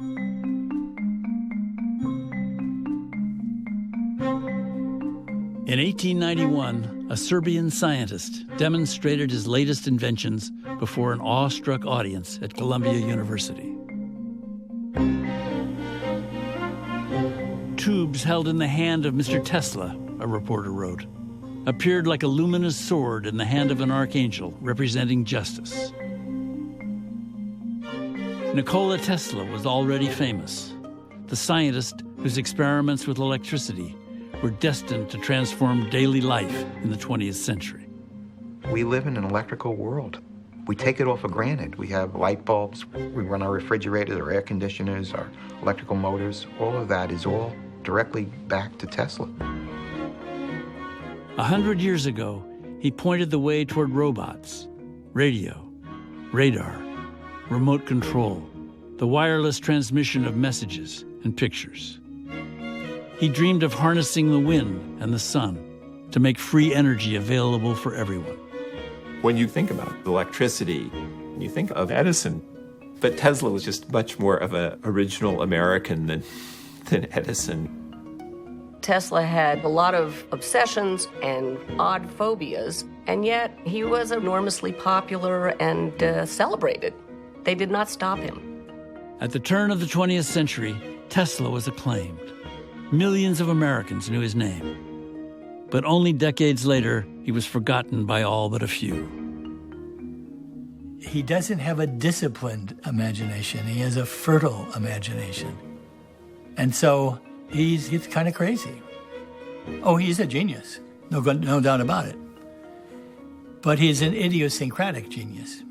In 1891, a Serbian scientist demonstrated his latest inventions before an awestruck audience at Columbia University. Tubes held in the hand of Mr. Tesla, a reporter wrote, appeared like a luminous sword in the hand of an archangel representing justice. Nikola Tesla was already famous, the scientist whose experiments with electricity were destined to transform daily life in the 20th century. We live in an electrical world. We take it all for granted. We have light bulbs, we run our refrigerators, our air conditioners, our electrical motors. All of that is all directly back to Tesla. 100 years ago, he pointed the way toward robots, radio, radar, remote control, the wireless transmission of messages and pictures. He dreamed of harnessing the wind and the sun to make free energy available for everyone. When you think about electricity, you think of Edison, but Tesla was just much more of an original American than Edison. Tesla had a lot of obsessions and odd phobias, and yet he was enormously popular and celebrated. They did not stop him. At the turn of the 20th century, Tesla was acclaimed. Millions of Americans knew his name. But only decades later, he was forgotten by all but a few. He doesn't have a disciplined imagination. He has a fertile imagination. And so he's kind of crazy. Oh, he's a genius. No doubt about it. But he's an idiosyncratic genius.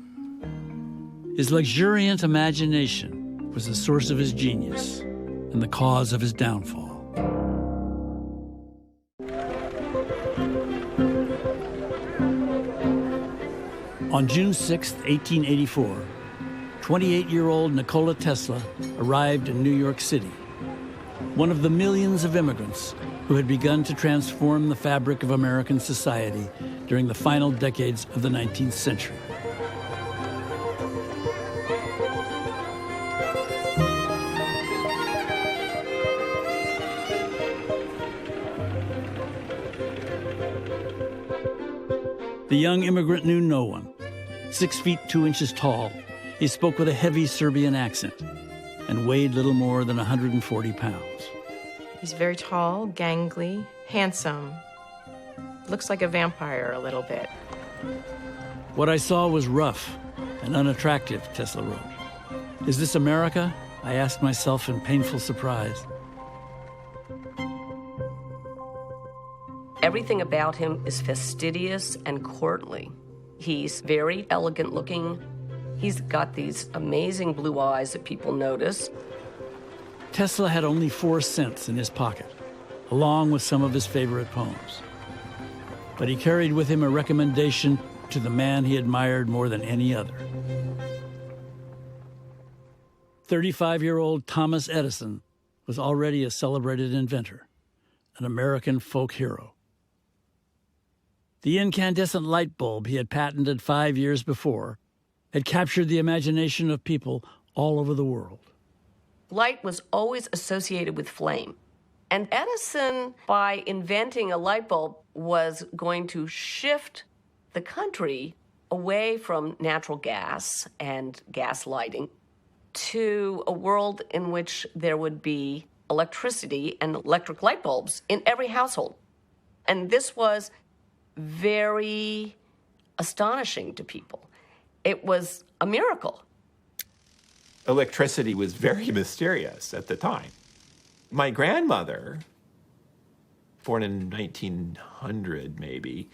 His luxuriant imagination was the source of his genius and the cause of his downfall. On June 6, 1884, 28-year-old Nikola Tesla arrived in New York City, one of the millions of immigrants who had begun to transform the fabric of American society during the final decades of the 19th century. The young immigrant knew no one. 6 feet 2 inches tall, he spoke with a heavy Serbian accent and weighed little more than 140 pounds. He's very tall, gangly, handsome. Looks like a vampire a little bit. What I saw was rough and unattractive, Tesla wrote. Is this America? I asked myself in painful surprise. Everything about him is fastidious and courtly. He's very elegant looking. He's got these amazing blue eyes that people notice. Tesla had only 4 cents in his pocket, along with some of his favorite poems. But he carried with him a recommendation to the man he admired more than any other. 35-year-old Thomas Edison was already a celebrated inventor, an American folk hero. The incandescent light bulb he had patented 5 years before had captured the imagination of people all over the world. Light was always associated with flame. And Edison, by inventing a light bulb, was going to shift the country away from natural gas and gas lighting to a world in which there would be electricity and electric light bulbs in every household. And this was very astonishing to people. It was a miracle. Electricity was very mysterious at the time. My grandmother, born in 1900 maybe,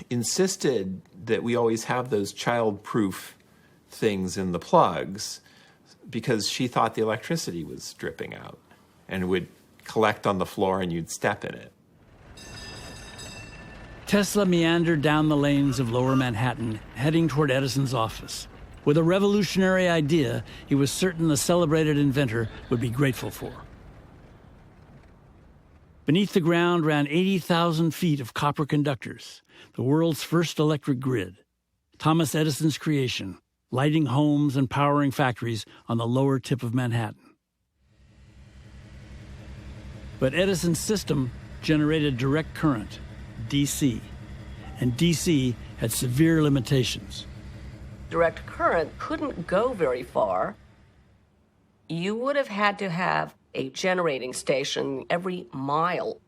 insisted that we always have those child-proof things in the plugs because she thought the electricity was dripping out and would collect on the floor and you'd step in it. Tesla meandered down the lanes of lower Manhattan, heading toward Edison's office, with a revolutionary idea he was certain the celebrated inventor would be grateful for. Beneath the ground ran 80,000 feet of copper conductors, the world's first electric grid, Thomas Edison's creation, lighting homes and powering factories on the lower tip of Manhattan. But Edison's system generated direct current, DC, and DC had severe limitations. Direct current couldn't go very far. You would have had to have a generating station every mile.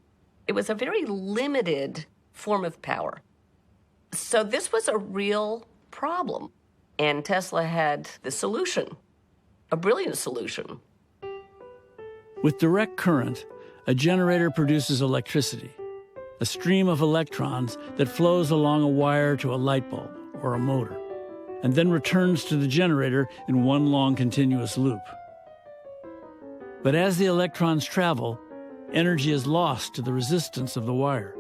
It was a very limited form of power. So this was a real problem. And Tesla had the solution, a brilliant solution. With direct current, a generator produces electricity, a stream of electrons that flows along a wire to a light bulb or a motor, and then returns to the generator in one long continuous loop. But as the electrons travel, energy is lost to the resistance of the wire.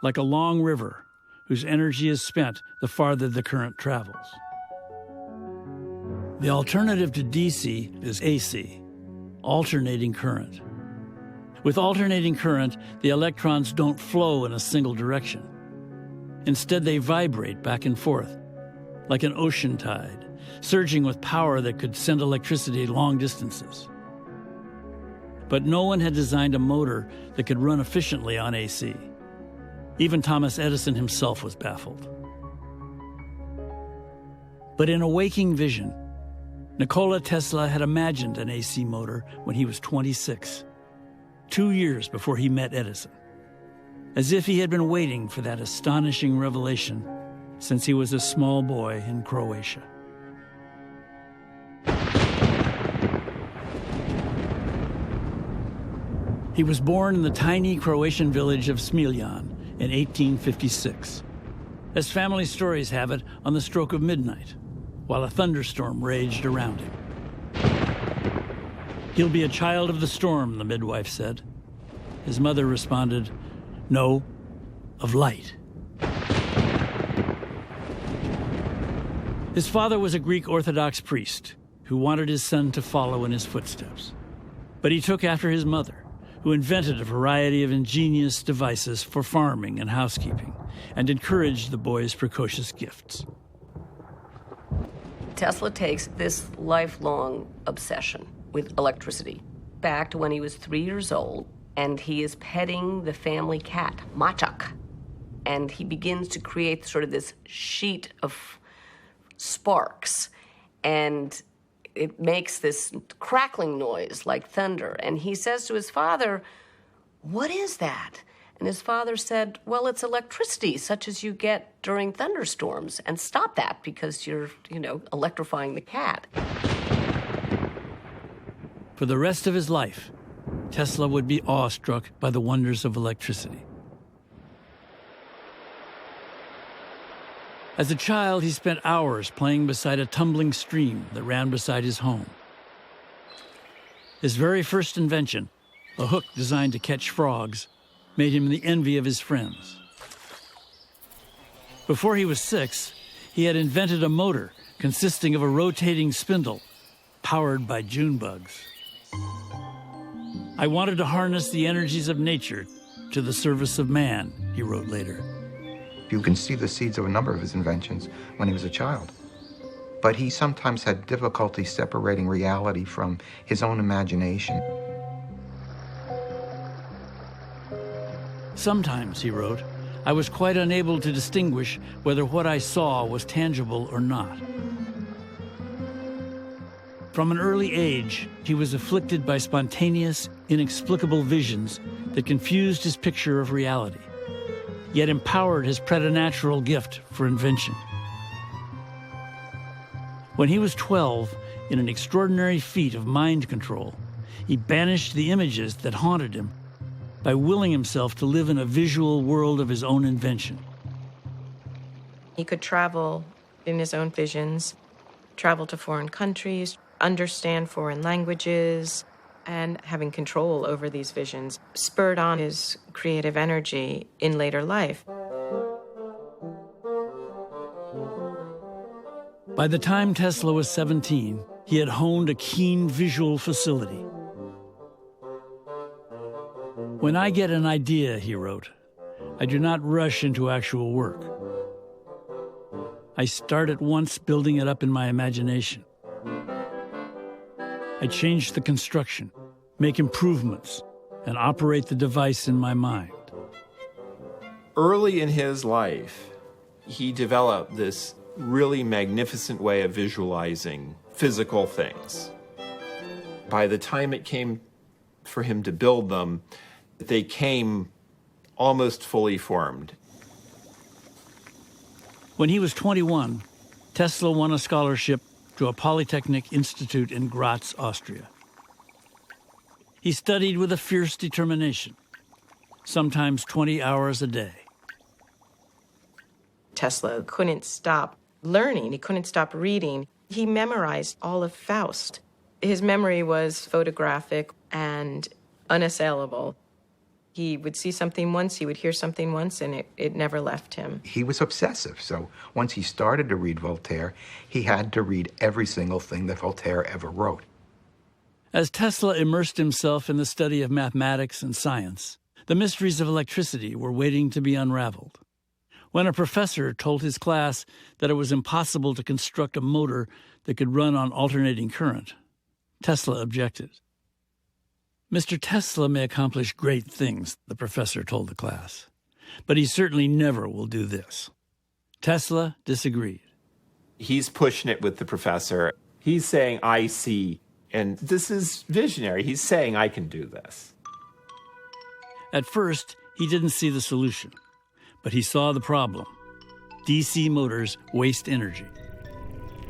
Like a long river whose energy is spent the farther the current travels. The alternative to DC is AC, alternating current. With alternating current, the electrons don't flow in a single direction. Instead, they vibrate back and forth, like an ocean tide, surging with power that could send electricity long distances. But no one had designed a motor that could run efficiently on AC. Even Thomas Edison himself was baffled. But in a waking vision, Nikola Tesla had imagined an AC motor when he was 26, 2 years before he met Edison, as if he had been waiting for that astonishing revelation since he was a small boy in Croatia. He was born in the tiny Croatian village of Smiljan in 1856. As family stories have it, on the stroke of midnight, while a thunderstorm raged around him. "He'll be a child of the storm," the midwife said. His mother responded, "No, of light." His father was a Greek Orthodox priest who wanted his son to follow in his footsteps. But he took after his mother, who invented a variety of ingenious devices for farming and housekeeping, and encouraged the boy's precocious gifts. Tesla takes this lifelong obsession with electricity back to when he was 3 years old, and he is petting the family cat, Mačak. And he begins to create sort of this sheet of sparks, and it makes this crackling noise like thunder. And he says to his father, "What is that?" And his father said, "Well, it's electricity, such as you get during thunderstorms. And stop that because you're, electrifying the cat." For the rest of his life, Tesla would be awestruck by the wonders of electricity. As a child, he spent hours playing beside a tumbling stream that ran beside his home. His very first invention, a hook designed to catch frogs, made him the envy of his friends. Before he was 6, he had invented a motor consisting of a rotating spindle powered by June bugs. "I wanted to harness the energies of nature to the service of man," he wrote later. You can see the seeds of a number of his inventions when he was a child. But he sometimes had difficulty separating reality from his own imagination. "Sometimes," he wrote, "I was quite unable to distinguish whether what I saw was tangible or not." From an early age, he was afflicted by spontaneous, inexplicable visions that confused his picture of reality, yet empowered his preternatural gift for invention. When he was 12, in an extraordinary feat of mind control, he banished the images that haunted him by willing himself to live in a visual world of his own invention. He could travel in his own visions, travel to foreign countries, understand foreign languages, and having control over these visions spurred on his creative energy in later life. By the time Tesla was 17, he had honed a keen visual facility. "When I get an idea," he wrote, "I do not rush into actual work. I start at once building it up in my imagination. I change the construction, make improvements, and operate the device in my mind. Early in his life, he developed this really magnificent way of visualizing physical things. By the time it came for him to build them, they came almost fully formed. When he was 21, Tesla won a scholarship to a Polytechnic Institute in Graz, Austria. He studied with a fierce determination, sometimes 20 hours a day. Tesla couldn't stop learning. He couldn't stop reading. He memorized all of Faust. His memory was photographic and unassailable. He would see something once, he would hear something once, and it never left him. He was obsessive, so once he started to read Voltaire, he had to read every single thing that Voltaire ever wrote. As Tesla immersed himself in the study of mathematics and science, the mysteries of electricity were waiting to be unraveled. When a professor told his class that it was impossible to construct a motor that could run on alternating current, Tesla objected. Mr. Tesla may accomplish great things, the professor told the class, but he certainly never will do this. Tesla disagreed. He's pushing it with the professor. He's saying, I see, and this is visionary. He's saying, I can do this. At first, he didn't see the solution, but he saw the problem. DC motors waste energy.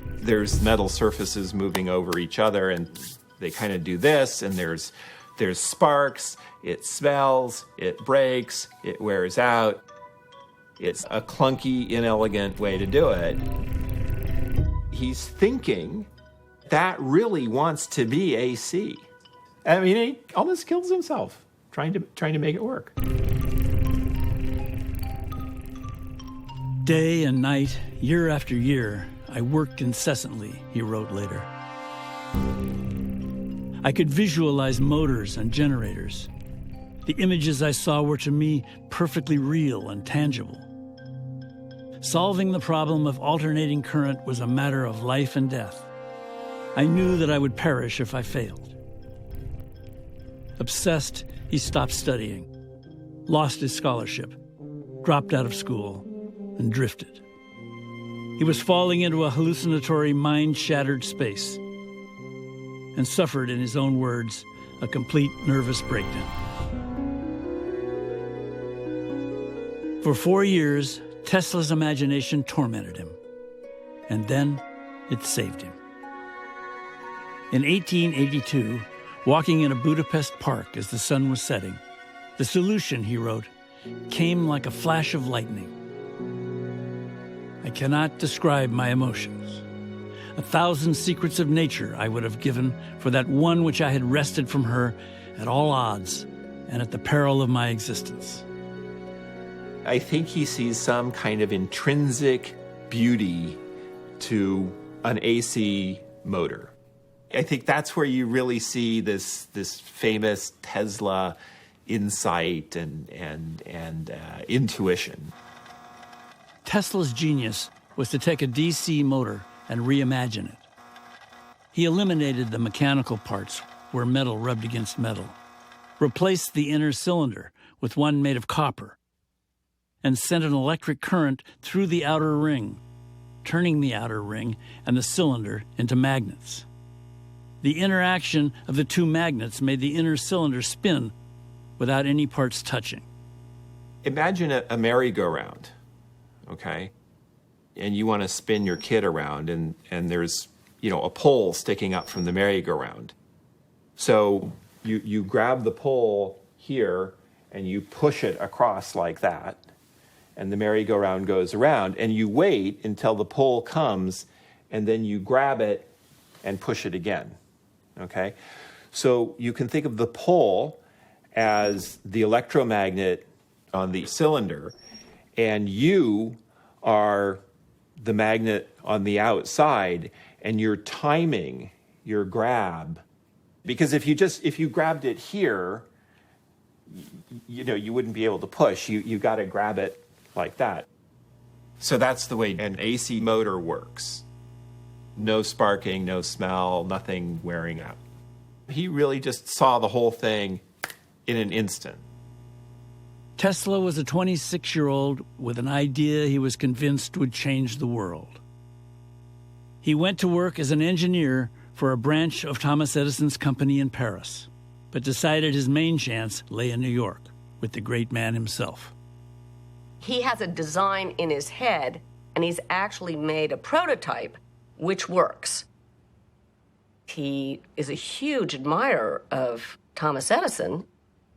There's metal surfaces moving over each other, and they kind of do this, and there's sparks, it smells, it breaks, it wears out. It's a clunky, inelegant way to do it. He's thinking that really wants to be AC. I mean, he almost kills himself trying to make it work. Day and night, year after year, I worked incessantly, he wrote later. I could visualize motors and generators. The images I saw were to me perfectly real and tangible. Solving the problem of alternating current was a matter of life and death. I knew that I would perish if I failed. Obsessed, he stopped studying, lost his scholarship, dropped out of school, and drifted. He was falling into a hallucinatory, mind-shattered space, and suffered, in his own words, a complete nervous breakdown. For 4 years, Tesla's imagination tormented him, and then it saved him. In 1882, walking in a Budapest park as the sun was setting, the solution, he wrote, came like a flash of lightning. I cannot describe my emotions. 1,000 secrets of nature I would have given for that one which I had wrested from her at all odds and at the peril of my existence. I think he sees some kind of intrinsic beauty to an AC motor. I think that's where you really see this famous Tesla insight and intuition. Tesla's genius was to take a DC motor and reimagine it. He eliminated the mechanical parts where metal rubbed against metal, replaced the inner cylinder with one made of copper, and sent an electric current through the outer ring, turning the outer ring and the cylinder into magnets. The interaction of the two magnets made the inner cylinder spin without any parts touching. Imagine a merry-go-round, okay? And you want to spin your kid around, and there's, a pole sticking up from the merry-go-round. So you grab the pole here, and you push it across like that, and the merry-go-round goes around, and you wait until the pole comes, and then you grab it and push it again, okay? So you can think of the pole as the electromagnet on the cylinder, and you are the magnet on the outside, and you're timing your grab. Because if you grabbed it here, you wouldn't be able to push. You got to grab it like that. So that's the way an AC motor works. No sparking, no smell, nothing wearing out. He really just saw the whole thing in an instant. Tesla was a 26-year-old with an idea he was convinced would change the world. He went to work as an engineer for a branch of Thomas Edison's company in Paris, but decided his main chance lay in New York with the great man himself. He has a design in his head, and he's actually made a prototype which works. He is a huge admirer of Thomas Edison,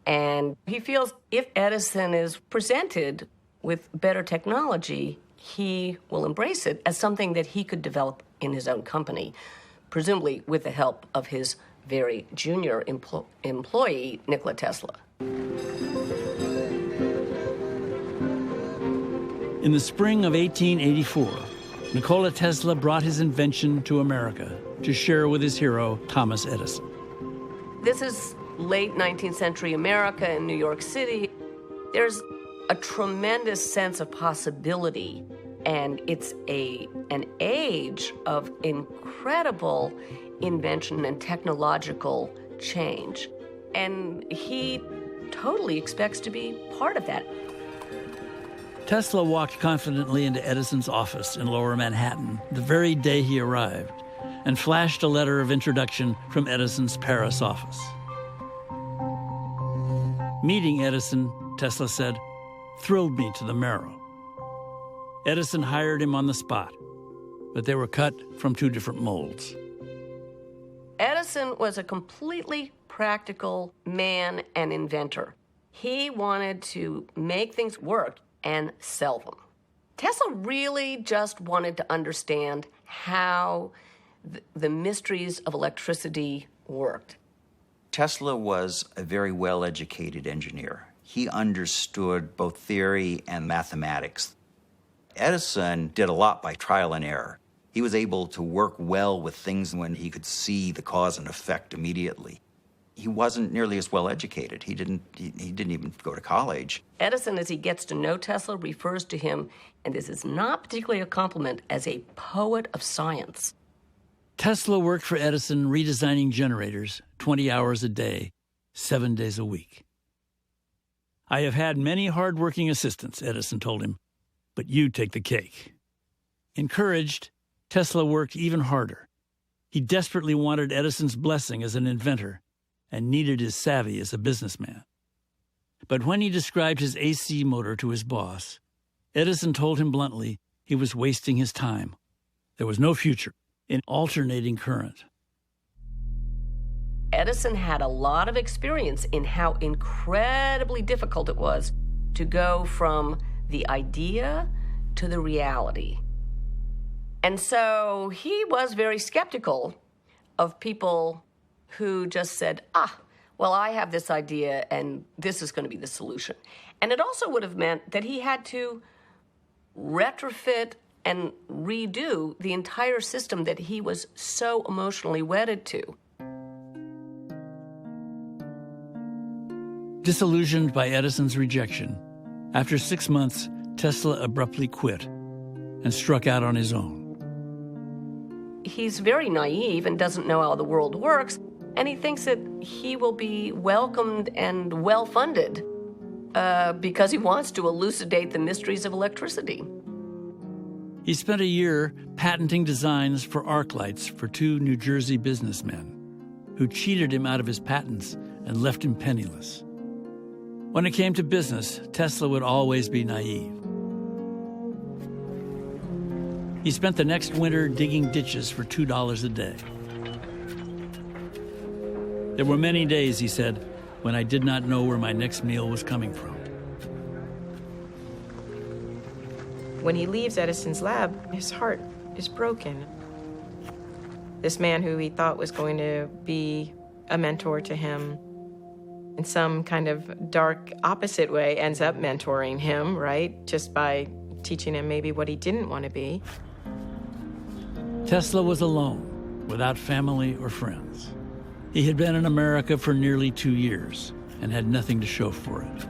and he feels if Edison is presented with better technology, he will embrace it as something that he could develop in his own company, presumably with the help of his very junior employee, Nikola Tesla. In the spring of 1884, Nikola Tesla brought his invention to America to share with his hero, Thomas Edison. This is late 19th century America in New York City. There's a tremendous sense of possibility, and it's an age of incredible invention and technological change. And he totally expects to be part of that. Tesla walked confidently into Edison's office in Lower Manhattan the very day he arrived and flashed a letter of introduction from Edison's Paris office. Meeting Edison, Tesla said, thrilled me to the marrow. Edison hired him on the spot, but they were cut from two different molds. Edison was a completely practical man and inventor. He wanted to make things work and sell them. Tesla really just wanted to understand how the mysteries of electricity worked. Tesla was a very well-educated engineer. He understood both theory and mathematics. Edison did a lot by trial and error. He was able to work well with things when he could see the cause and effect immediately. He wasn't nearly as well educated. He didn't even go to college. Edison, as he gets to know Tesla, refers to him, and this is not particularly a compliment, as a poet of science. Tesla worked for Edison redesigning generators 20 hours a day, 7 days a week. I have had many hard-working assistants, Edison told him, but you take the cake. Encouraged, Tesla worked even harder. He desperately wanted Edison's blessing as an inventor and needed his savvy as a businessman. But when he described his AC motor to his boss, Edison told him bluntly he was wasting his time. There was no future in alternating current. Edison had a lot of experience in how incredibly difficult it was to go from the idea to the reality. And so he was very skeptical of people who just said, well, I have this idea and this is going to be the solution. And it also would have meant that he had to retrofit and redo the entire system that he was so emotionally wedded to. Disillusioned by Edison's rejection, after 6 months, Tesla abruptly quit and struck out on his own. He's very naive and doesn't know how the world works, and he thinks that he will be welcomed and well-funded because he wants to elucidate the mysteries of electricity. He spent a year patenting designs for arc lights for two New Jersey businessmen who cheated him out of his patents and left him penniless. When it came to business, Tesla would always be naive. He spent the next winter digging ditches for $2 a day. There were many days, he said, when I did not know where my next meal was coming from. When he leaves Edison's lab, his heart is broken. This man who he thought was going to be a mentor to him, in some kind of dark opposite way, ends up mentoring him, right? Just by teaching him maybe what he didn't want to be. Tesla was alone, without family or friends. He had been in America for nearly 2 years and had nothing to show for it.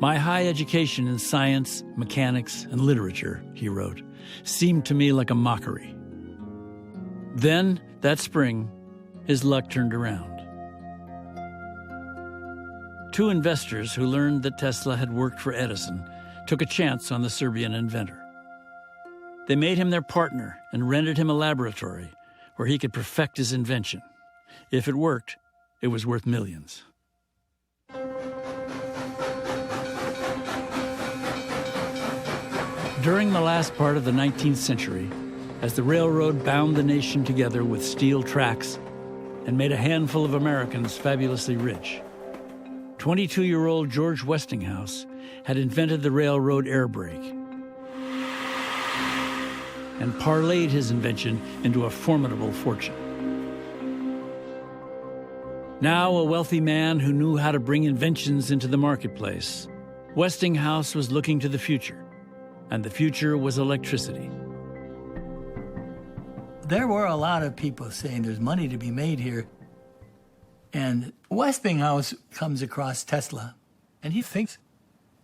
My high education in science, mechanics, and literature, he wrote, seemed to me like a mockery. Then, that spring, his luck turned around. Two investors who learned that Tesla had worked for Edison took a chance on the Serbian inventor. They made him their partner and rented him a laboratory where he could perfect his invention. If it worked, it was worth millions. During the last part of the 19th century, as the railroad bound the nation together with steel tracks and made a handful of Americans fabulously rich, 22-year-old George Westinghouse had invented the railroad air brake and parlayed his invention into a formidable fortune. Now a wealthy man who knew how to bring inventions into the marketplace, Westinghouse was looking to the future, and the future was electricity. There were a lot of people saying there's money to be made here. And Westinghouse comes across Tesla, and he thinks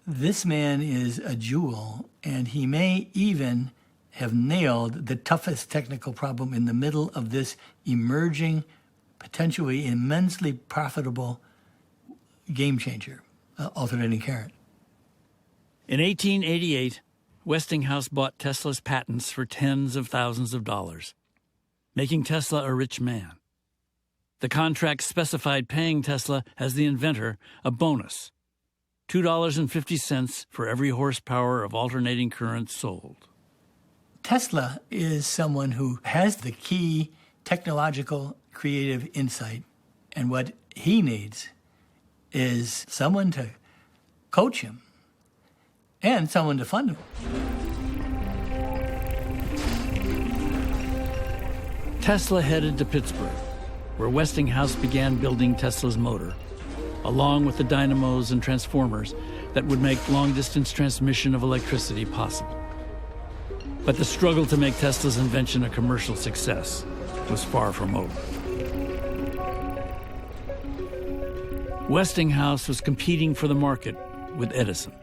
this man is a jewel, and he may even have nailed the toughest technical problem in the middle of this emerging, potentially immensely profitable game changer, alternating current. In 1888, Westinghouse bought Tesla's patents for tens of thousands of dollars, making Tesla a rich man. The contract specified paying Tesla as the inventor a bonus, $2.50 for every horsepower of alternating current sold. Tesla is someone who has the key technological creative insight, and what he needs is someone to coach him and someone to fund him. Tesla headed to Pittsburgh, where Westinghouse began building Tesla's motor, along with the dynamos and transformers that would make long-distance transmission of electricity possible. But the struggle to make Tesla's invention a commercial success was far from over. Westinghouse was competing for the market with Edison,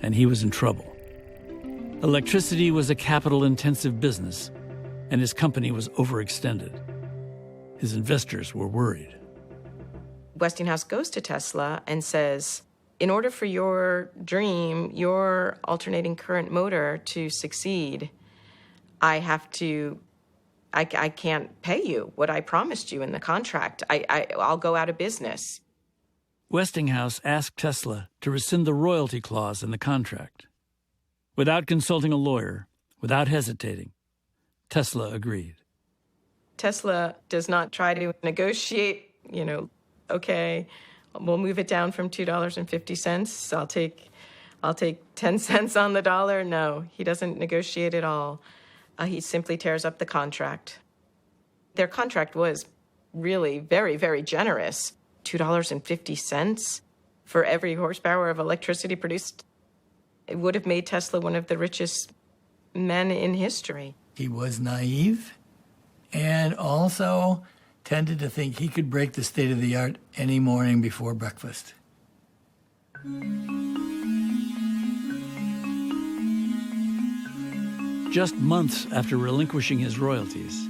and he was in trouble. Electricity was a capital-intensive business, and his company was overextended. His investors were worried. Westinghouse goes to Tesla and says, in order for your dream, your alternating current motor to succeed, I can't pay you what I promised you in the contract. I'll go out of business. Westinghouse asked Tesla to rescind the royalty clause in the contract. Without consulting a lawyer, without hesitating, Tesla agreed. Tesla does not try to negotiate, okay, we'll move it down from $2.50. I'll take 10 cents on the dollar. No, he doesn't negotiate at all. He simply tears up the contract. Their contract was really very, very generous. $2.50 for every horsepower of electricity produced. It would have made Tesla one of the richest men in history. He was naive and also tended to think he could break the state of the art any morning before breakfast. Just months after relinquishing his royalties,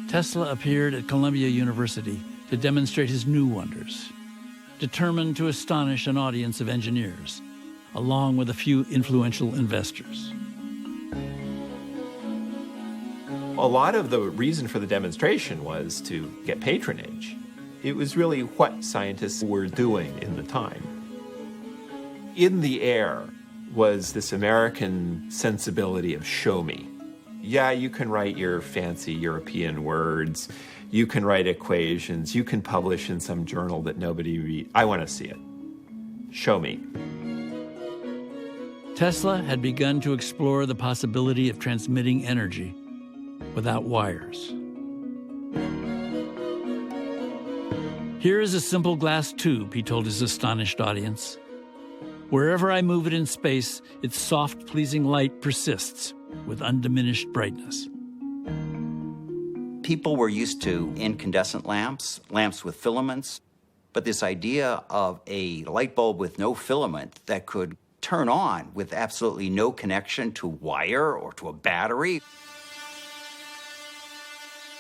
Tesla appeared at Columbia University to demonstrate his new wonders, determined to astonish an audience of engineers, along with a few influential investors. A lot of the reason for the demonstration was to get patronage. It was really what scientists were doing in the time. In the air was this American sensibility of show me. Yeah, you can write your fancy European words, you can write equations, you can publish in some journal that nobody reads. I want to see it. Show me. Tesla had begun to explore the possibility of transmitting energy without wires. Here is a simple glass tube, he told his astonished audience. Wherever I move it in space, its soft, pleasing light persists with undiminished brightness. People were used to incandescent lamps, lamps with filaments. But this idea of a light bulb with no filament that could turn on with absolutely no connection to wire or to a battery.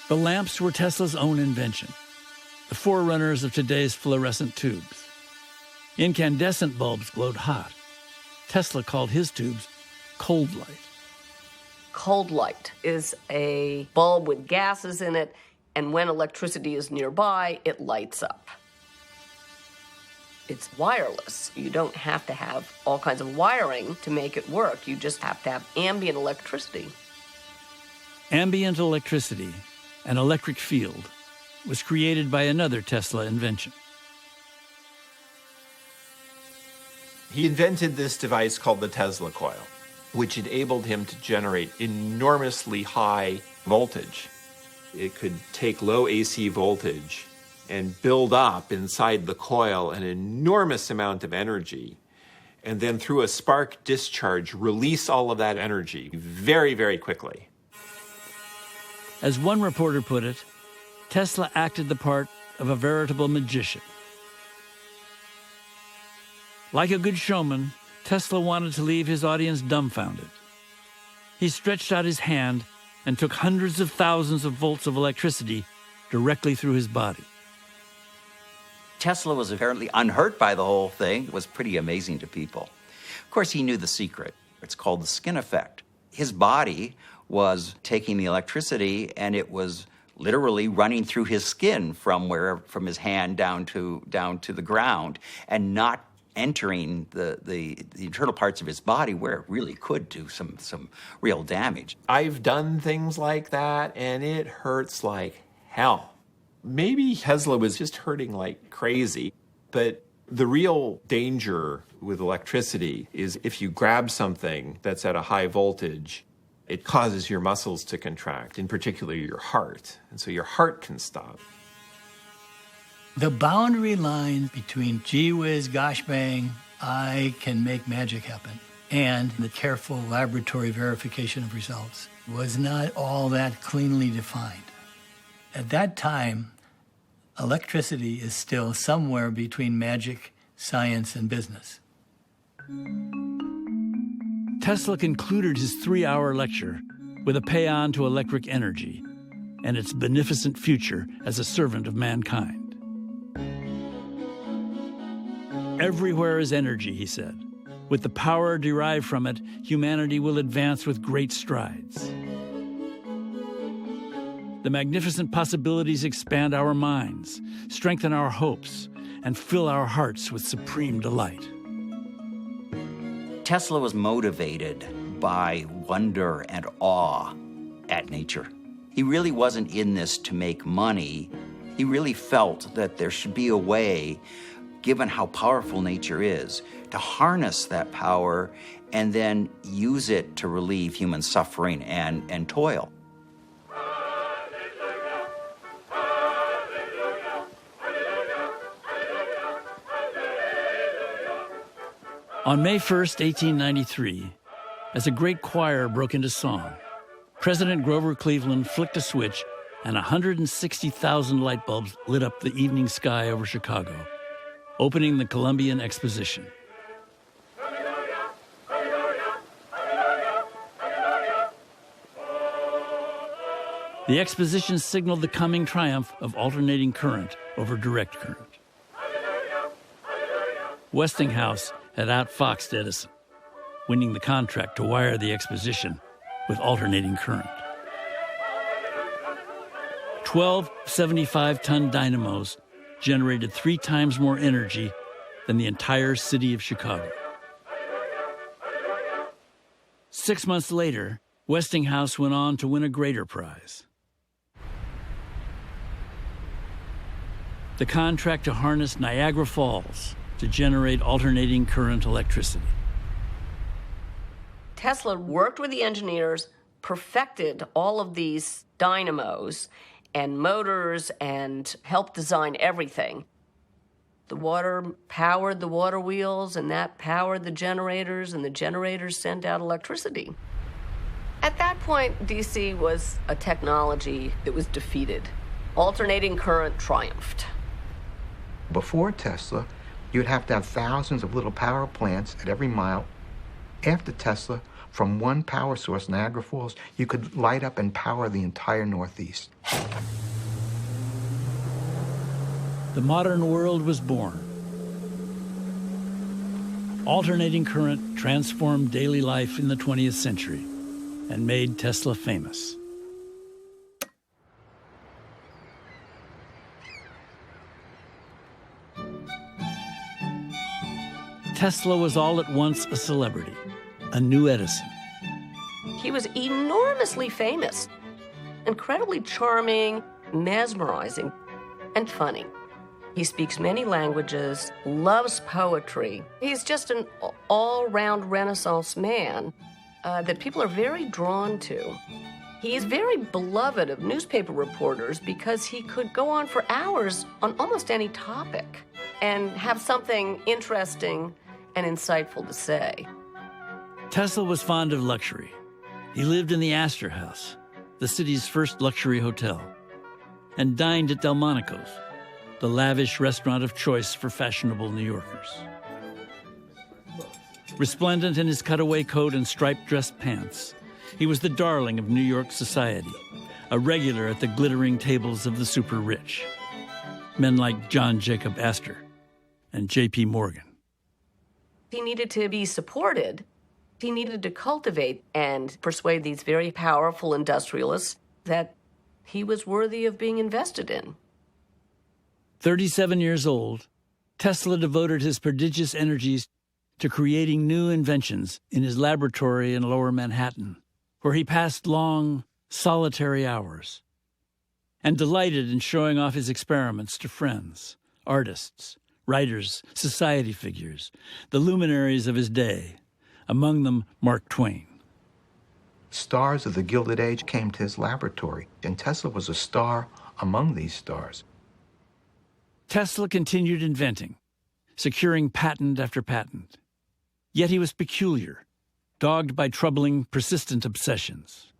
The lamps were Tesla's own invention, the forerunners of today's fluorescent tubes. Incandescent bulbs glowed hot. Tesla called his tubes cold light. Cold light is a bulb with gases in it, and when electricity is nearby, it lights up. It's wireless. You don't have to have all kinds of wiring to make it work. You just have to have ambient electricity. Ambient electricity, an electric field, was created by another Tesla invention. He invented this device called the Tesla coil, which enabled him to generate enormously high voltage. It could take low AC voltage and build up inside the coil an enormous amount of energy, and then through a spark discharge, release all of that energy very, very quickly. As one reporter put it, Tesla acted the part of a veritable magician. Like a good showman, Tesla wanted to leave his audience dumbfounded. He stretched out his hand and took hundreds of thousands of volts of electricity directly through his body. Tesla was apparently unhurt by the whole thing. It was pretty amazing to people. Of course, he knew the secret. It's called the skin effect. His body was taking the electricity, and it was literally running through his skin from his hand down to the ground, and not entering the internal parts of his body where it really could do some real damage. I've done things like that, and it hurts like hell. Maybe Tesla was just hurting like crazy, but the real danger with electricity is if you grab something that's at a high voltage, it causes your muscles to contract, in particular your heart, and so your heart can stop. The boundary line between gee whiz, gosh bang, I can make magic happen, and the careful laboratory verification of results was not all that cleanly defined. At that time, electricity is still somewhere between magic, science, and business. Tesla concluded his 3-hour lecture with a paean to electric energy and its beneficent future as a servant of mankind. Everywhere is energy, he said. With the power derived from it, humanity will advance with great strides. The magnificent possibilities expand our minds, strengthen our hopes, and fill our hearts with supreme delight. Tesla was motivated by wonder and awe at nature. He really wasn't in this to make money. He really felt that there should be a way, given how powerful nature is, to harness that power and then use it to relieve human suffering and toil. On May 1st, 1893, as a great choir broke into song, President Grover Cleveland flicked a switch and 160,000 light bulbs lit up the evening sky over Chicago, opening the Columbian Exposition. The exposition signaled the coming triumph of alternating current over direct current. Westinghouse had outfoxed Edison, winning the contract to wire the exposition with alternating current. 12 75-ton dynamos generated 3 times more energy than the entire city of Chicago. 6 months later, Westinghouse went on to win a greater prize. The contract to harness Niagara Falls to generate alternating current electricity. Tesla worked with the engineers, perfected all of these dynamos and motors, and helped design everything. The water powered the water wheels, and that powered the generators, and the generators sent out electricity. At that point, DC was a technology that was defeated. Alternating current triumphed. Before Tesla, you'd have to have thousands of little power plants at every mile. After Tesla, from one power source, Niagara Falls, you could light up and power the entire Northeast. The modern world was born. Alternating current transformed daily life in the 20th century and made Tesla famous. Tesla was all at once a celebrity, a new Edison. He was enormously famous, incredibly charming, mesmerizing, and funny. He speaks many languages, loves poetry. He's just an all-round Renaissance man that people are very drawn to. He is very beloved of newspaper reporters because he could go on for hours on almost any topic and have something interesting and insightful to say. Tesla was fond of luxury. He lived in the Astor House, the city's first luxury hotel, and dined at Delmonico's, the lavish restaurant of choice for fashionable New Yorkers. Resplendent in his cutaway coat and striped dress pants, he was the darling of New York society, a regular at the glittering tables of the super-rich. Men like John Jacob Astor and J.P. Morgan. He needed to be supported. He needed to cultivate and persuade these very powerful industrialists that he was worthy of being invested in. 37 years old, Tesla devoted his prodigious energies to creating new inventions in his laboratory in Lower Manhattan, where he passed long, solitary hours, and delighted in showing off his experiments to friends, artists, writers, society figures, the luminaries of his day, among them Mark Twain. Stars of the Gilded Age came to his laboratory, and Tesla was a star among these stars. Tesla continued inventing, securing patent after patent. Yet he was peculiar, dogged by troubling, persistent obsessions.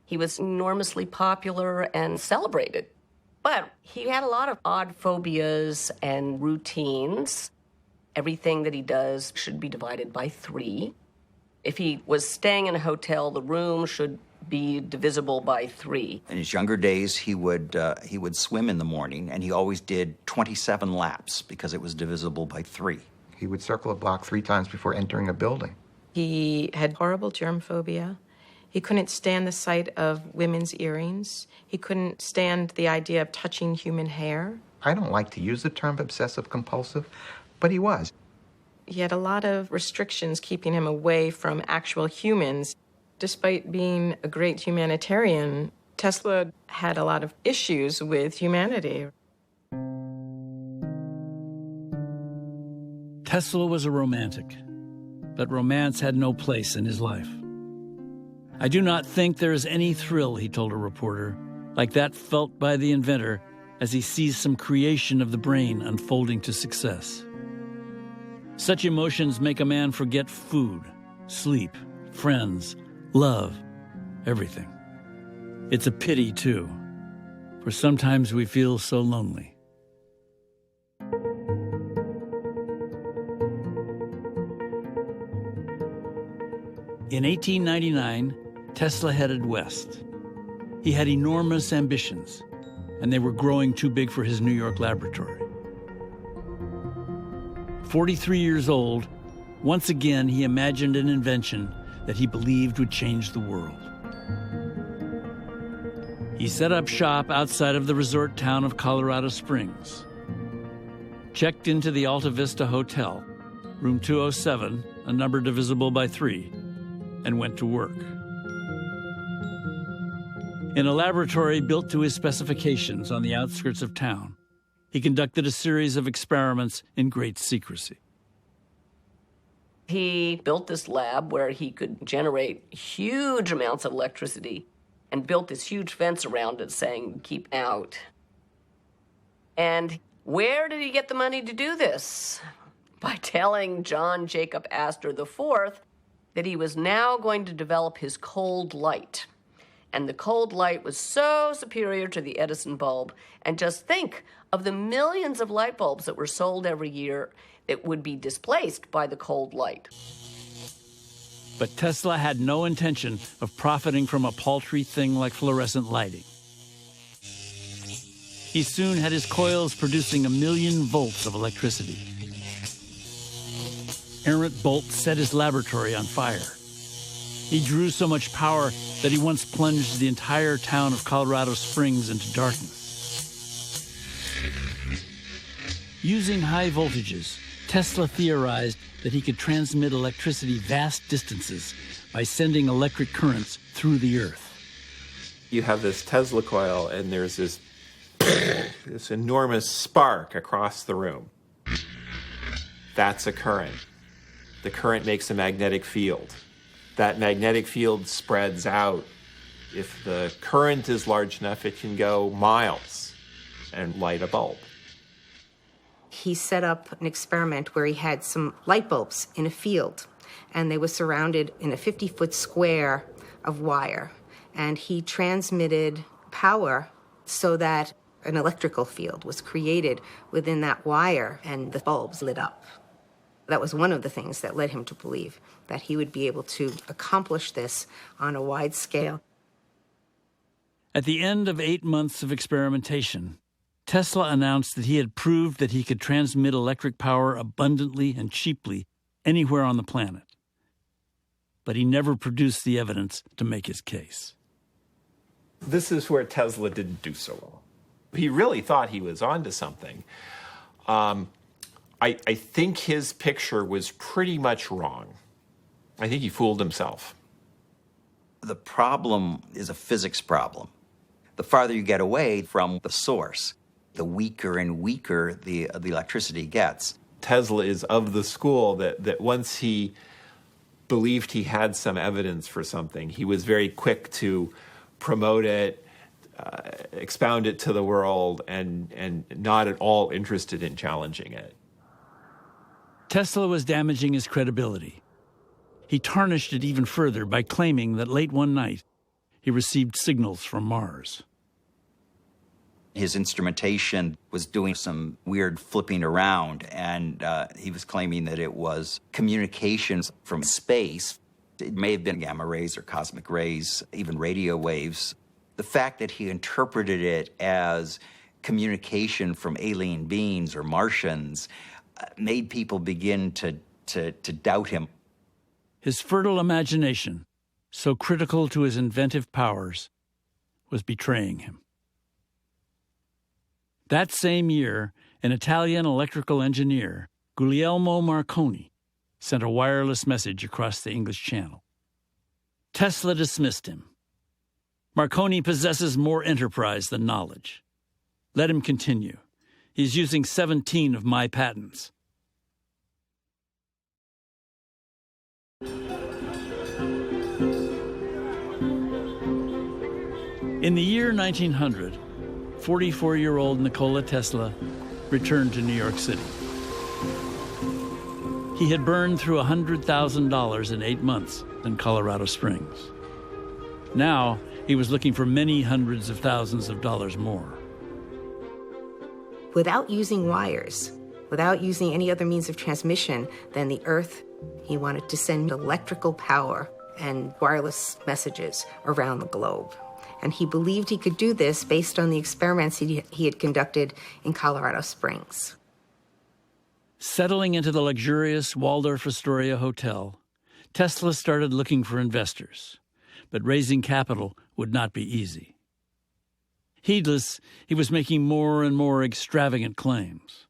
He was enormously popular and celebrated. But he had a lot of odd phobias and routines. Everything that he does should be divided by 3. If he was staying in a hotel, the room should be divisible by 3. In his younger days, he would swim in the morning, and he always did 27 laps because it was divisible by 3. He would circle a block 3 times before entering a building. He had horrible germ phobia. He couldn't stand the sight of women's earrings. He couldn't stand the idea of touching human hair. I don't like to use the term obsessive-compulsive, but he was. He had a lot of restrictions keeping him away from actual humans. Despite being a great humanitarian, Tesla had a lot of issues with humanity. Tesla was a romantic, but romance had no place in his life. I do not think there is any thrill, he told a reporter, like that felt by the inventor as he sees some creation of the brain unfolding to success. Such emotions make a man forget food, sleep, friends, love, everything. It's a pity, too, for sometimes we feel so lonely. In 1899, Tesla headed west. He had enormous ambitions, and they were growing too big for his New York laboratory. 43 years old, once again he imagined an invention that he believed would change the world. He set up shop outside of the resort town of Colorado Springs, checked into the Alta Vista Hotel, room 207, a number divisible by 3, and went to work. In a laboratory built to his specifications on the outskirts of town, he conducted a series of experiments in great secrecy. He built this lab where he could generate huge amounts of electricity and built this huge fence around it saying, "Keep out." And where did he get the money to do this? By telling John Jacob Astor IV that he was now going to develop his cold light. And the cold light was so superior to the Edison bulb. And just think of the millions of light bulbs that were sold every year that would be displaced by the cold light. But Tesla had no intention of profiting from a paltry thing like fluorescent lighting. He soon had his coils producing 1,000,000 volts of electricity. Errant Bolt set his laboratory on fire. He drew so much power that he once plunged the entire town of Colorado Springs into darkness. Using high voltages, Tesla theorized that he could transmit electricity vast distances by sending electric currents through the earth. You have this Tesla coil, and there's this enormous spark across the room. That's a current. The current makes a magnetic field. That magnetic field spreads out. If the current is large enough, it can go miles and light a bulb. He set up an experiment where he had some light bulbs in a field, and they were surrounded in a 50-foot square of wire. And he transmitted power so that an electrical field was created within that wire, and the bulbs lit up. That was one of the things that led him to believe that he would be able to accomplish this on a wide scale. At the end of 8 months of experimentation, Tesla announced that he had proved that he could transmit electric power abundantly and cheaply anywhere on the planet. But he never produced the evidence to make his case. This is where Tesla didn't do so well. He really thought he was onto something. I think his picture was pretty much wrong. I think he fooled himself. The problem is a physics problem. The farther you get away from the source, the weaker and weaker the electricity gets. Tesla is of the school that once he believed he had some evidence for something, he was very quick to promote it, expound it to the world, and not at all interested in challenging it. Tesla was damaging his credibility. He tarnished it even further by claiming that late one night he received signals from Mars. His instrumentation was doing some weird flipping around, and he was claiming that it was communications from space. It may have been gamma rays or cosmic rays, even radio waves. The fact that he interpreted it as communication from alien beings or Martians made people begin to doubt him. His fertile imagination, so critical to his inventive powers, was betraying him. That same year, an Italian electrical engineer, Guglielmo Marconi, sent a wireless message across the English Channel. Tesla dismissed him. Marconi possesses more enterprise than knowledge. Let him continue. He's using 17 of my patents. In the year 1900, 44-year-old Nikola Tesla returned to New York City. He had burned through $100,000 in 8 months in Colorado Springs. Now, he was looking for many hundreds of thousands of dollars more. Without using wires, without using any other means of transmission than the earth, he wanted to send electrical power and wireless messages around the globe. And he believed he could do this based on the experiments he had conducted in Colorado Springs. Settling into the luxurious Waldorf Astoria Hotel, Tesla started looking for investors, but raising capital would not be easy. Heedless, he was making more and more extravagant claims.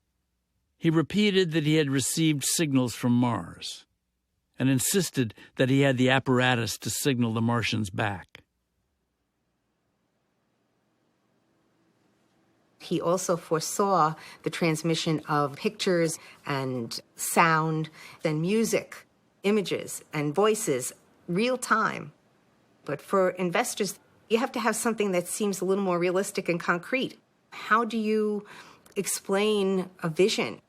He repeated that he had received signals from Mars and insisted that he had the apparatus to signal the Martians back. He also foresaw the transmission of pictures and sound and music, images and voices, real time. But for investors, you have to have something that seems a little more realistic and concrete. How do you explain a vision?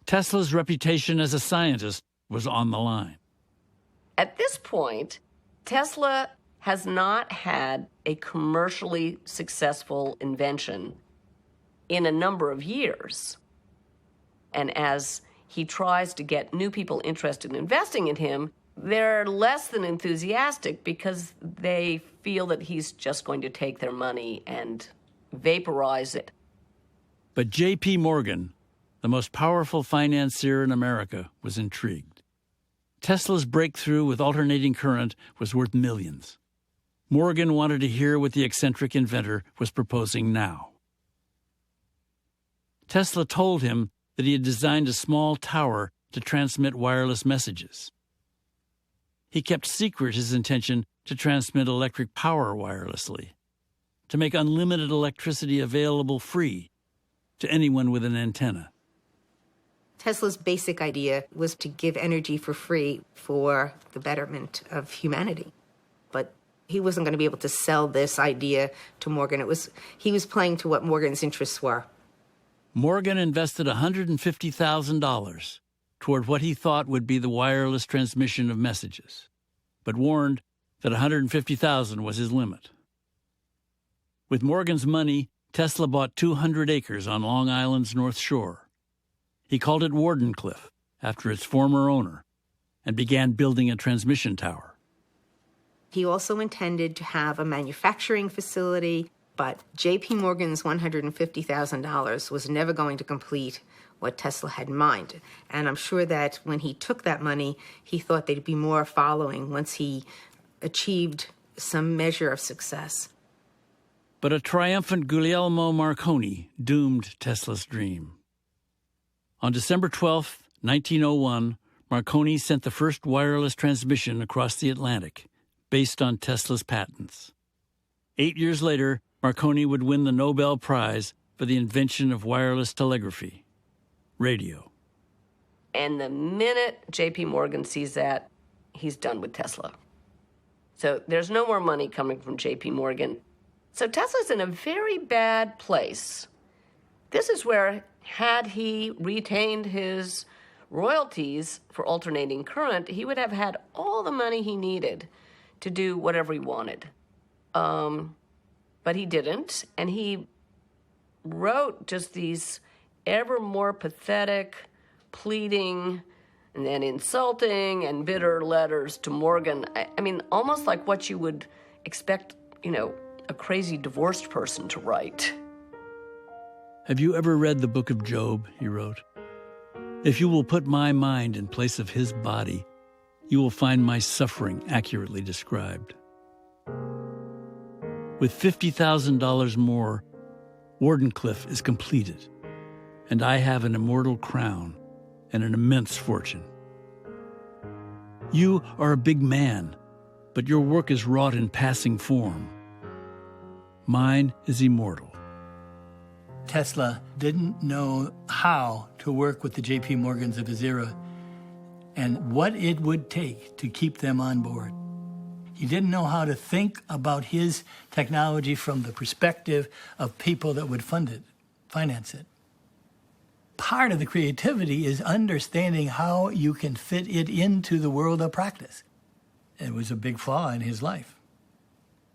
Tesla's reputation as a scientist was on the line. At this point, Tesla has not had a commercially successful invention in a number of years. And as he tries to get new people interested in investing in him, they're less than enthusiastic because they feel that he's just going to take their money and vaporize it. But J.P. Morgan, the most powerful financier in America, was intrigued. Tesla's breakthrough with alternating current was worth millions. Morgan wanted to hear what the eccentric inventor was proposing now. Tesla told him that he had designed a small tower to transmit wireless messages. He kept secret his intention to transmit electric power wirelessly, to make unlimited electricity available free to anyone with an antenna. Tesla's basic idea was to give energy for free for the betterment of humanity. But he wasn't going to be able to sell this idea to Morgan. He was playing to what Morgan's interests were. Morgan invested $150,000 toward what he thought would be the wireless transmission of messages, but warned that $150,000 was his limit. With Morgan's money, Tesla bought 200 acres on Long Island's North Shore. He called it Wardenclyffe, after its former owner, and began building a transmission tower. He also intended to have a manufacturing facility, but J.P. Morgan's $150,000 was never going to complete what Tesla had in mind. And I'm sure that when he took that money, he thought there'd be more following once he achieved some measure of success. But a triumphant Guglielmo Marconi doomed Tesla's dream. On December 12, 1901, Marconi sent the first wireless transmission across the Atlantic, based on Tesla's patents. 8 years later, Marconi would win the Nobel Prize for the invention of wireless telegraphy, radio. And the minute J.P. Morgan sees that, he's done with Tesla. So there's no more money coming from J.P. Morgan. So Tesla's in a very bad place. This is where, had he retained his royalties for alternating current, he would have had all the money he needed to do whatever he wanted. But he didn't, and he wrote just these ever more pathetic, pleading, and then insulting and bitter letters to Morgan. I mean, almost like what you would expect, a crazy divorced person to write. Have you ever read the book of Job, he wrote? If you will put my mind in place of his body, you will find my suffering accurately described. With $50,000 more, Wardenclyffe is completed, and I have an immortal crown and an immense fortune. You are a big man, but your work is wrought in passing form. Mine is immortal. Tesla didn't know how to work with the J.P. Morgans of his era and what it would take to keep them on board. He didn't know how to think about his technology from the perspective of people that would finance it. Part of the creativity is understanding how you can fit it into the world of practice. It was a big flaw in his life.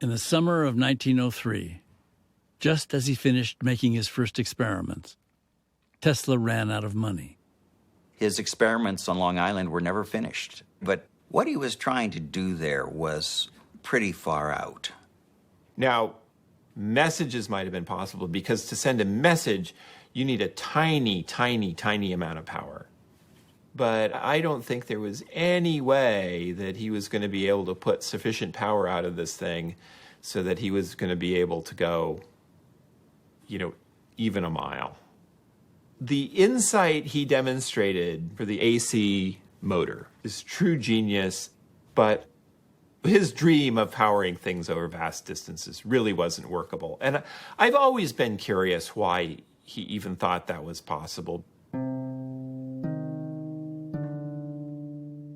In the summer of 1903, just as he finished making his first experiments, Tesla ran out of money. His experiments on Long Island were never finished, but what he was trying to do there was pretty far out. Now, messages might have been possible because to send a message, you need a tiny, tiny, tiny amount of power. But I don't think there was any way that he was going to be able to put sufficient power out of this thing so that he was going to be able to go, even a mile. The insight he demonstrated for the AC motor is true genius, but his dream of powering things over vast distances really wasn't workable. And I've always been curious why he even thought that was possible.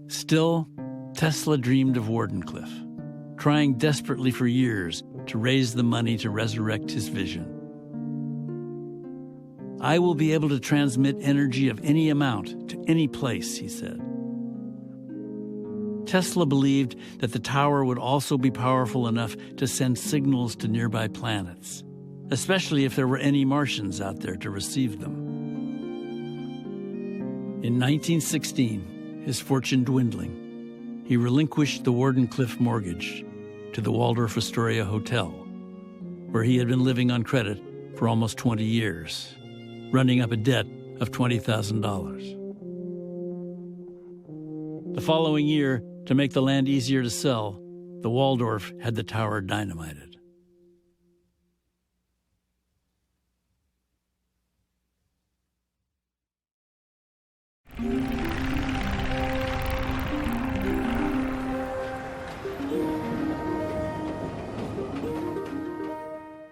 Still, Tesla dreamed of Wardenclyffe, trying desperately for years to raise the money to resurrect his vision. I will be able to transmit energy of any amount to any place, he said. Tesla believed that the tower would also be powerful enough to send signals to nearby planets, especially if there were any Martians out there to receive them. In 1916, his fortune dwindling, he relinquished the Wardenclyffe mortgage to the Waldorf Astoria Hotel, where he had been living on credit for almost 20 years, running up a debt of $20,000. The following year, to make the land easier to sell, the Waldorf had the tower dynamited.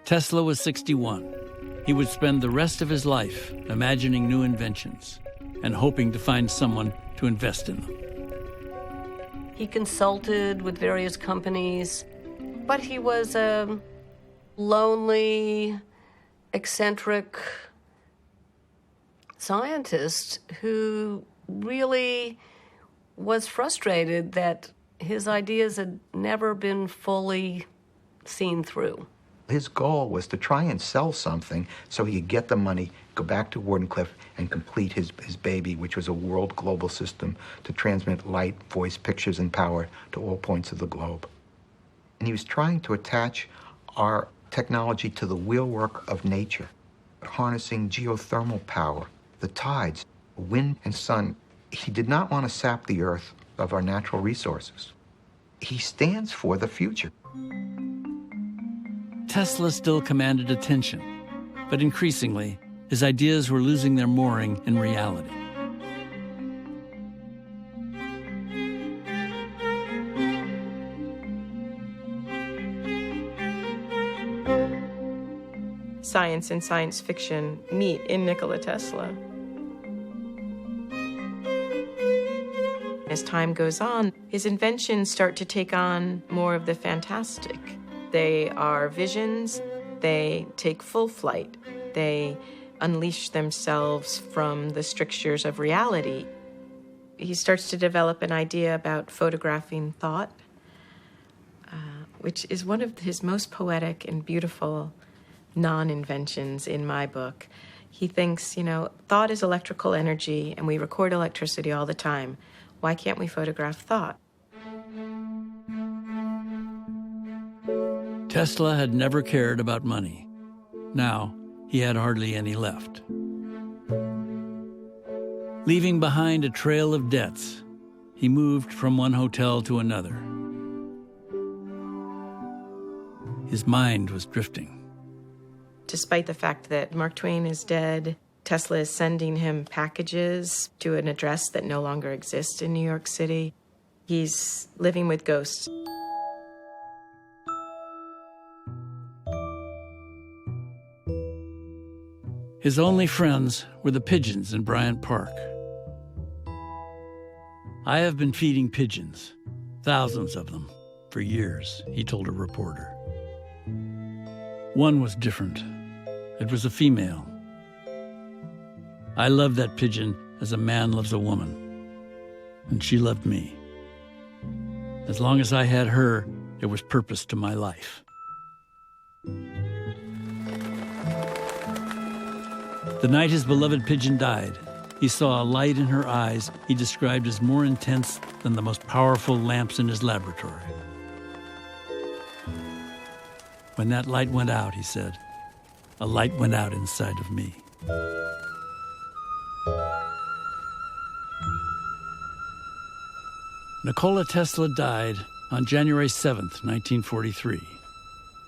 Tesla was 61. He would spend the rest of his life imagining new inventions and hoping to find someone to invest in them. He consulted with various companies, but he was a lonely, eccentric scientist who really was frustrated that his ideas had never been fully seen through. His goal was to try and sell something so he could get the money, go back to Wardenclyffe, and complete his baby, which was a world global system to transmit light, voice, pictures, and power to all points of the globe. And he was trying to attach our technology to the wheelwork of nature, harnessing geothermal power, the tides, wind and sun. He did not want to sap the earth of our natural resources. He stands for the future. Tesla still commanded attention, but increasingly, his ideas were losing their mooring in reality. Science and science fiction meet in Nikola Tesla. As time goes on, his inventions start to take on more of the fantastic. They are visions, they take full flight, they unleash themselves from the strictures of reality. He starts to develop an idea about photographing thought, which is one of his most poetic and beautiful non-inventions in my book. He thinks, thought is electrical energy, and we record electricity all the time. Why can't we photograph thought? Tesla had never cared about money. Now, he had hardly any left. Leaving behind a trail of debts, he moved from one hotel to another. His mind was drifting. Despite the fact that Mark Twain is dead, Tesla is sending him packages to an address that no longer exists in New York City. He's living with ghosts. His only friends were the pigeons in Bryant Park. "I have been feeding pigeons, thousands of them, for years," he told a reporter. One was different. It was a female. "I loved that pigeon as a man loves a woman, and she loved me. As long as I had her, there was purpose to my life." The night his beloved pigeon died, he saw a light in her eyes he described as more intense than the most powerful lamps in his laboratory. "When that light went out," he said, "a light went out inside of me." Nikola Tesla died on January 7th, 1943.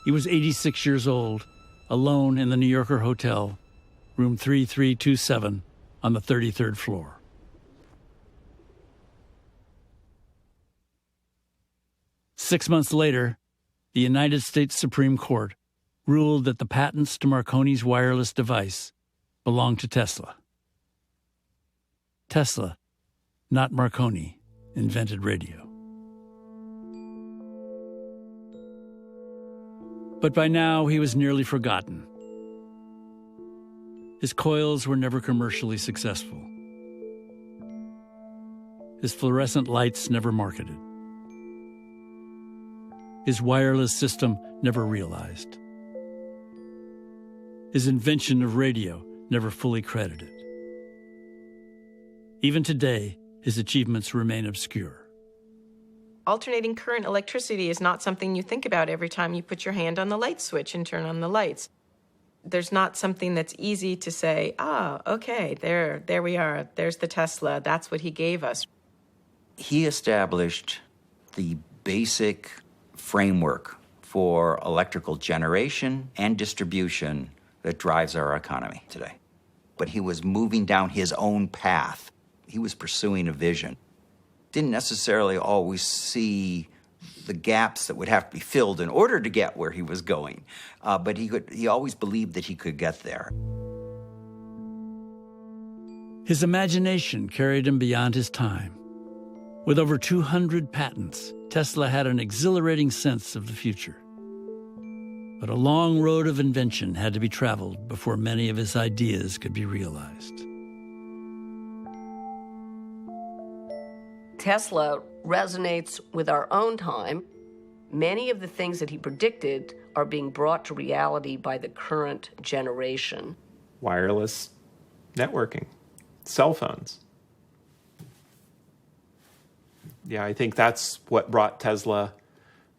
He was 86 years old, alone in the New Yorker hotel, room 3327 on the 33rd floor. Six months later, the United States Supreme Court ruled that the patents to Marconi's wireless device belonged to Tesla. Tesla, not Marconi, invented radio. But by now, he was nearly forgotten. His coils were never commercially successful. His fluorescent lights never marketed. his wireless system never realized. His invention of radio never fully credited. Even today, his achievements remain obscure. Alternating current electricity is not something you think about every time you put your hand on the light switch and turn on the lights. There's not something that's easy to say, okay, there we are. There's the Tesla. That's what he gave us. He established the basic framework for electrical generation and distribution that drives our economy today. But he was moving down his own path. He was pursuing a vision. Didn't necessarily always see the gaps that would have to be filled in order to get where he was going. But he always believed that he could get there. His imagination carried him beyond his time. With over 200 patents, Tesla had an exhilarating sense of the future. But a long road of invention had to be traveled before many of his ideas could be realized. Tesla resonates with our own time. Many of the things that he predicted are being brought to reality by the current generation. Wireless networking, cell phones. Yeah, I think that's what brought Tesla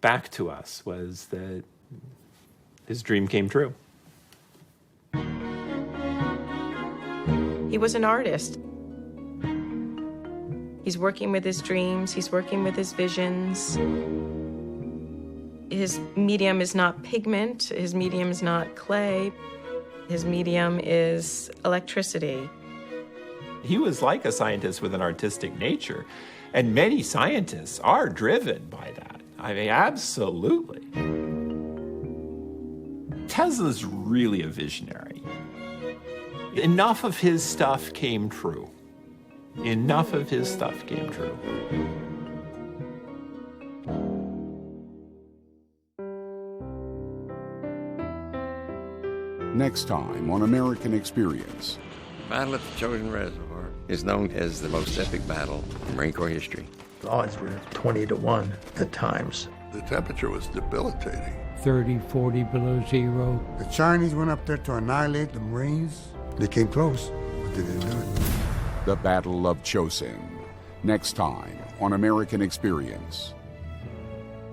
back to us, was that his dream came true. He was an artist. He's working with his dreams. He's working with his visions. His medium is not pigment. His medium is not clay. His medium is electricity. He was like a scientist with an artistic nature, and many scientists are driven by that. I mean, absolutely. Tesla's really a visionary. Enough of his stuff came true. Enough of his stuff came true. Next time on American Experience. Battle at the Chosin Reservoir is known as the most epic battle in Marine Corps history. The odds were 20-1 at times. The temperature was debilitating. 30, 40 below zero. The Chinese went up there to annihilate the Marines. They came close, but they didn't do it. The Battle of Chosin. Next time on American Experience.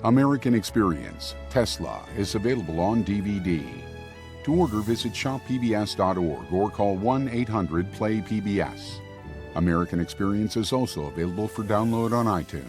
American Experience, Tesla, is available on DVD. To order, visit shoppbs.org or call 1-800-PLAY-PBS. American Experience is also available for download on iTunes.